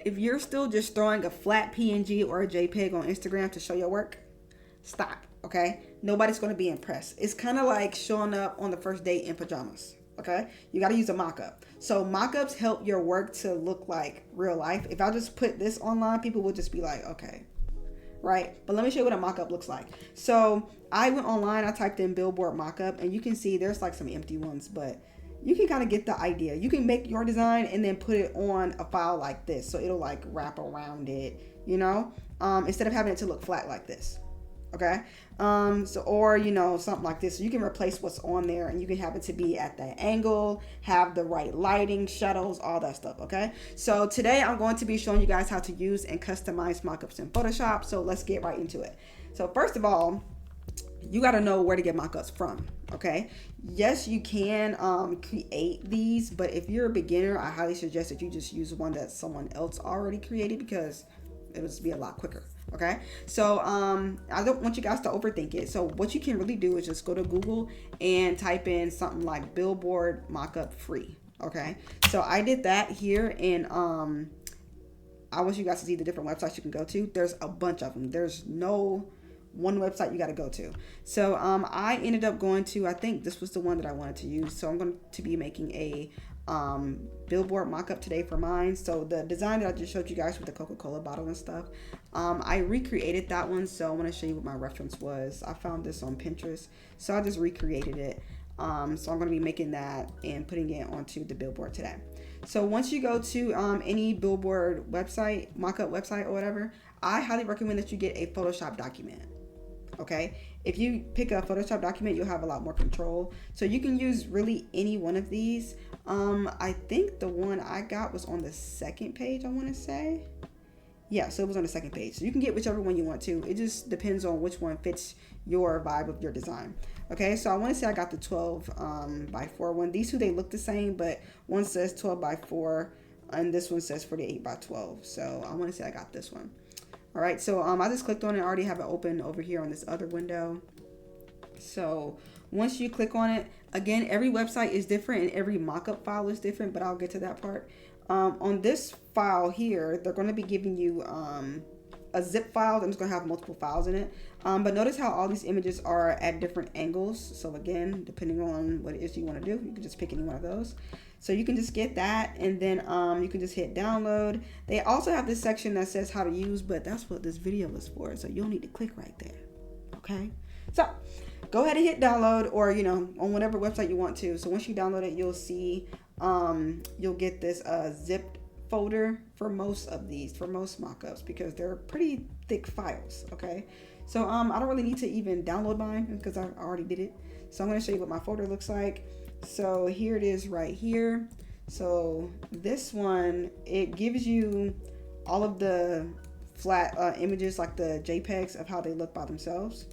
if you're still just throwing a flat PNG or a JPEG on Instagram to show your work, stop. Okay, nobody's going to be impressed. It's kind of like showing up on the first date in pajamas. Okay, you got to use a mock-up. So mock-ups help your work to look like real life. If I just put this online, people will just be like, okay, right? But let me show you what a mock-up looks like. So I went online, I typed in billboard mock-up, and you can see there's like some empty ones, but you can kind of get the idea. You can make your design and then put it on a file like this, so it'll like wrap around it, instead of having it to look flat like this. Okay, or something like this. So you can replace what's on there, and you can have it to be at that angle, have the right lighting, shadows, all that stuff. Okay, so today I'm going to be showing you guys how to use and customize mockups in Photoshop. So let's get right into it. So first of all, you got to know where to get mockups from. Okay, yes, you can create these, but if you're a beginner, I highly suggest that you just use one that someone else already created, because it would be a lot quicker. Okay, so I don't want you guys to overthink it. So what you can really do is just go to Google and type in something like billboard mockup free. Okay, so I did that here, and I want you guys to see the different websites you can go to. There's a bunch of them. There's no one website you got to go to. So I ended up going to, I think this was the one that I wanted to use. So I'm going to be making a billboard mockup today for mine. So the design that I just showed you guys with the Coca-Cola bottle and stuff, I recreated that one. So I want to show you what my reference was. I found this on Pinterest, so I just recreated it. So I'm going to be making that and putting it onto the billboard today. So once you go to any billboard website, mockup website or whatever, I highly recommend that you get a Photoshop document. Okay, if you pick a Photoshop document, you'll have a lot more control. So you can use really any one of these. I think the one I got was on the second page, I want to say. Yeah, so it was on the second page. So you can get whichever one you want to. It just depends on which one fits your vibe of your design. Okay, so I want to say I got the 12 by 4 one. These two, they look the same, but one says 12 by 4 and this one says 48 by 12. So I want to say I got this one. All right, so I just clicked on it. I already have it open over here on this other window. So once you click on it, again, every website is different and every mockup file is different, but I'll get to that part. On this file here, they're going to be giving you a zip file that's going to have multiple files in it. But notice how all these images are at different angles. So again, depending on what it is you want to do, you can just pick any one of those. So you can just get that, and then you can just hit download. They also have this section that says how to use, but that's what this video is for. So you'll need to click right there. Okay. So go ahead and hit download, or on whatever website you want to. So once you download it, you'll see you'll get this zipped folder for most of these, for most mockups, because they're pretty thick files. Okay. So I don't really need to even download mine because I already did it. So I'm going to show you what my folder looks like. So here it is right here. So this one, it gives you all of the flat images, like the JPEGs of how they look by themselves.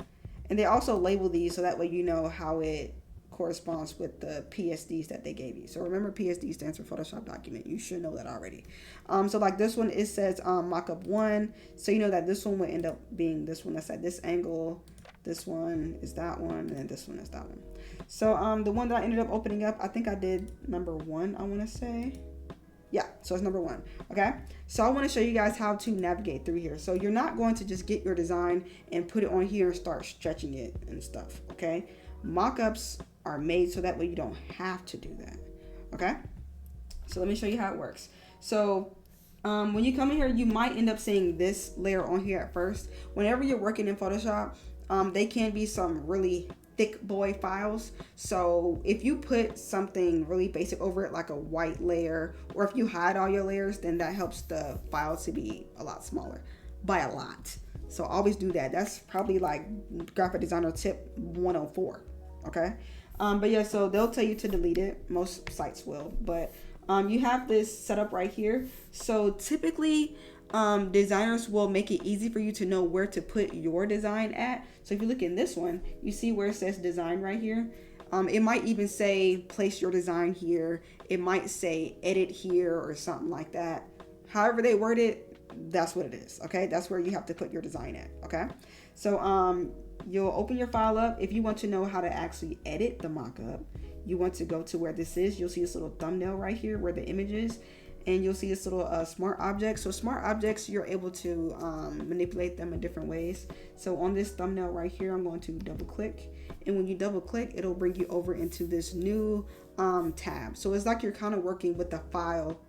And they also label these so that way you know how it corresponds with the PSDs that they gave you. So remember, PSD stands for Photoshop document. You should know that already. So like this one, it says mockup 1. So you know that this one would end up being this one that's at this angle. This one is that one, and this one is that one. So the one that I ended up opening up, I think I did number 1, I want to say. Yeah, so it's number 1. Okay, so I want to show you guys how to navigate through here. So you're not going to just get your design and put it on here and start stretching it and stuff. Okay, mockups are made so that way you don't have to do that. Okay, so let me show you how it works. So when you come in here, you might end up seeing this layer on here at first. Whenever you're working in Photoshop, they can be some really thick boy files. So if you put something really basic over it, like a white layer, or if you hide all your layers, then that helps the file to be a lot smaller by a lot. So always do that. That's probably like graphic designer tip 104. Okay. But yeah, so they'll tell you to delete it. Most sites will, but you have this set up right here. So typically designers will make it easy for you to know where to put your design at. So if you look in this one, you see where it says design right here. It might even say place your design here. It might say edit here or something like that. However they word it, that's what it is. Okay, that's where you have to put your design at. Okay, so you'll open your file up. If you want to know how to actually edit the mockup, you want to go to where this is. You'll see this little thumbnail right here where the image is. and you'll see this little smart object. So smart objects, you're able to manipulate them in different ways. So on this thumbnail right here, I'm going to double click, and when you double click, it'll bring you over into this new tab. So it's like you're kind of working with a file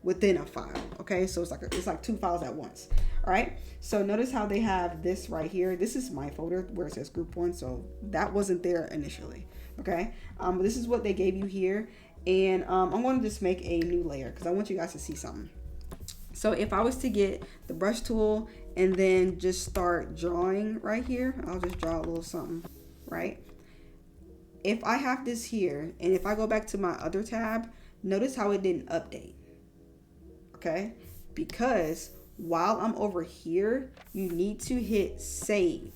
within a file. Okay, so it's like two files at once. All right, so notice how they have this right here. This is my folder where it says group 1, so that wasn't there initially. Okay, this is what they gave you here. And I'm going to just make a new layer because I want you guys to see something. So if I was to get the brush tool and then just start drawing right here, I'll just draw a little something, right? If I have this here, and if I go back to my other tab, notice how it didn't update. Okay, because while I'm over here, you need to hit save.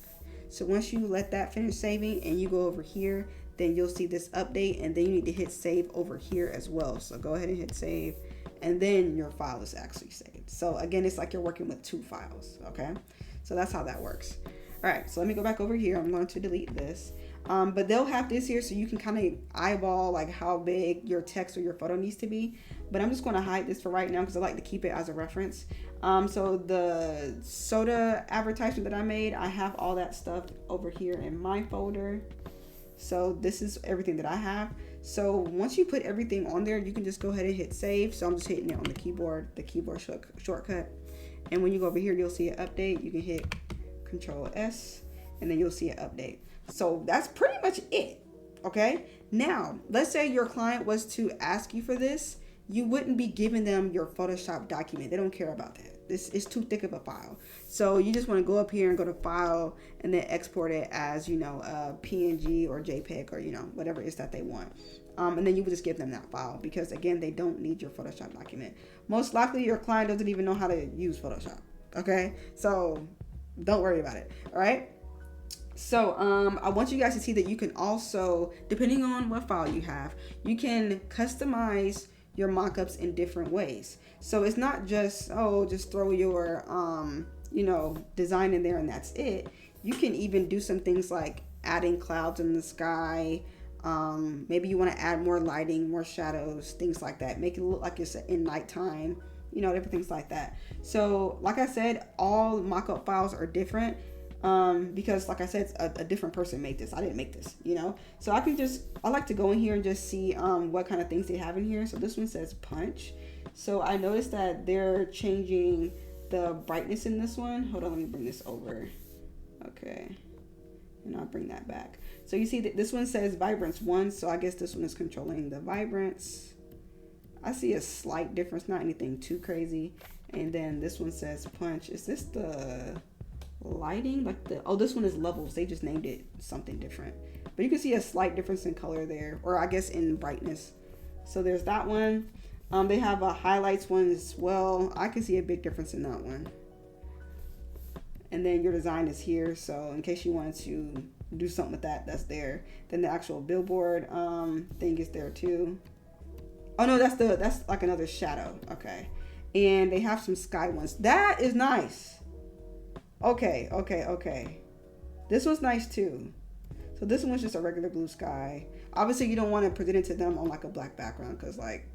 So once you let that finish saving and you go over here, then you'll see this update, and then you need to hit save over here as well. So go ahead and hit save, and then your file is actually saved. So again, it's like you're working with two files. Okay, so that's how that works. All right, so let me go back over here. I'm going to delete this. But they'll have this here so you can kind of eyeball like how big your text or your photo needs to be. But I'm just going to hide this for right now because I like to keep it as a reference. So the soda advertisement that I made, I have all that stuff over here in my folder. So this is everything that I have. So once you put everything on there, you can just go ahead and hit save. So I'm just hitting it on the keyboard shortcut. And when you go over here, you'll see an update. You can hit Control S, and then you'll see an update. So that's pretty much it. Okay. Now, let's say your client was to ask you for this. You wouldn't be giving them your Photoshop document. They don't care about that. This is too thick of a file. So you just want to go up here and go to file and then export it as, you know, a PNG or JPEG or, you know, whatever it is that they want. And then you would just give them that file because, again, they don't need your Photoshop document. Most likely your client doesn't even know how to use Photoshop. Okay. So don't worry about it. All right. So I want you guys to see that you can also, depending on what file you have, you can customize your mockups in different ways. So it's not just, oh, just throw your you know, design in there and that's it. You can even do some things like adding clouds in the sky. Maybe you want to add more lighting, more shadows, things like that. Make it look like it's in nighttime, you know, different things like that. So like I said, all mockup files are different. Because like I said, a different person made this. I didn't make this, you know? So I like to go in here and just see what kind of things they have in here. So this one says punch. So I noticed that they're changing the brightness in this one. Hold on, let me bring this over. Okay. And I'll bring that back. So you see that this one says vibrance 1. So I guess this one is controlling the vibrance. I see a slight difference, not anything too crazy. And then this one says punch. Is this the lighting? Like this one is levels. They just named it something different. But you can see a slight difference in color there, or I guess in brightness. So there's that one. They have a highlights one as well. I can see a big difference in that one. And then your design is here. So in case you wanted to do something with that, that's there. Then the actual billboard thing is there too. Oh no, that's like another shadow. Okay. And they have some sky ones. That is nice. Okay. This one's nice too. So this one's just a regular blue sky. Obviously you don't want to present it to them on like a black background because like,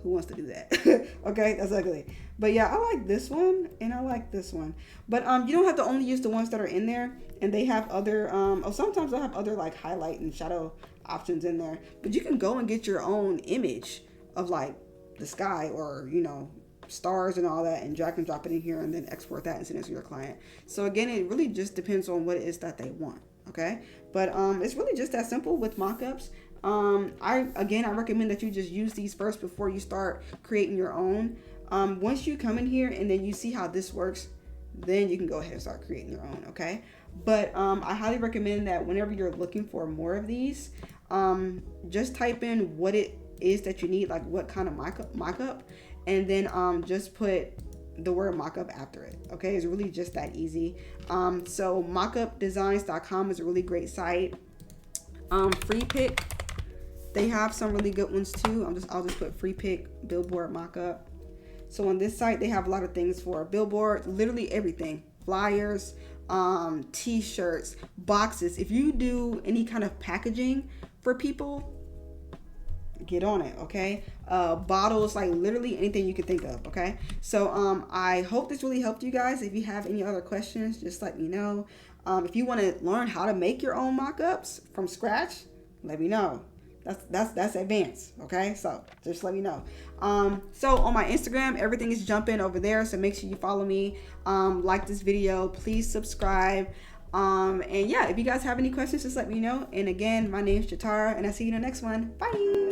who wants to do that? Okay, that's ugly. But yeah, I like this one and I like this one. But you don't have to only use the ones that are in there. And they have other, sometimes they'll have other like highlight and shadow options in there. But you can go and get your own image of like the sky or, you know, stars and all that and drag and drop it in here and then export that and send it to your client. So again, it really just depends on what it is that they want. Okay, but it's really just that simple with mockups. I recommend that you just use these first before you start creating your own. Once you come in here and then you see how this works, then you can go ahead and start creating your own. Okay, but I highly recommend that whenever you're looking for more of these, just type in what it is that you need, like what kind of mockup, and then just put the word mockup after it. Okay, it's really just that easy. So mockupdesigns.com is a really great site. Free pick, they have some really good ones too. I'll just put free pick billboard mockup. So on this site they have a lot of things for billboard, literally everything, flyers, t-shirts, boxes. If you do any kind of packaging for people, get on it, okay? Bottles, like literally anything you can think of, okay? So I hope this really helped you guys. If you have any other questions, just let me know. If you want to learn how to make your own mock-ups from scratch, let me know. That's advanced, okay? So just let me know. So on my Instagram, everything is jumping over there, so make sure you follow me. Like this video, please subscribe. And yeah, if you guys have any questions, just let me know. And again, my name's Jatara, and I'll see you in the next one. Bye.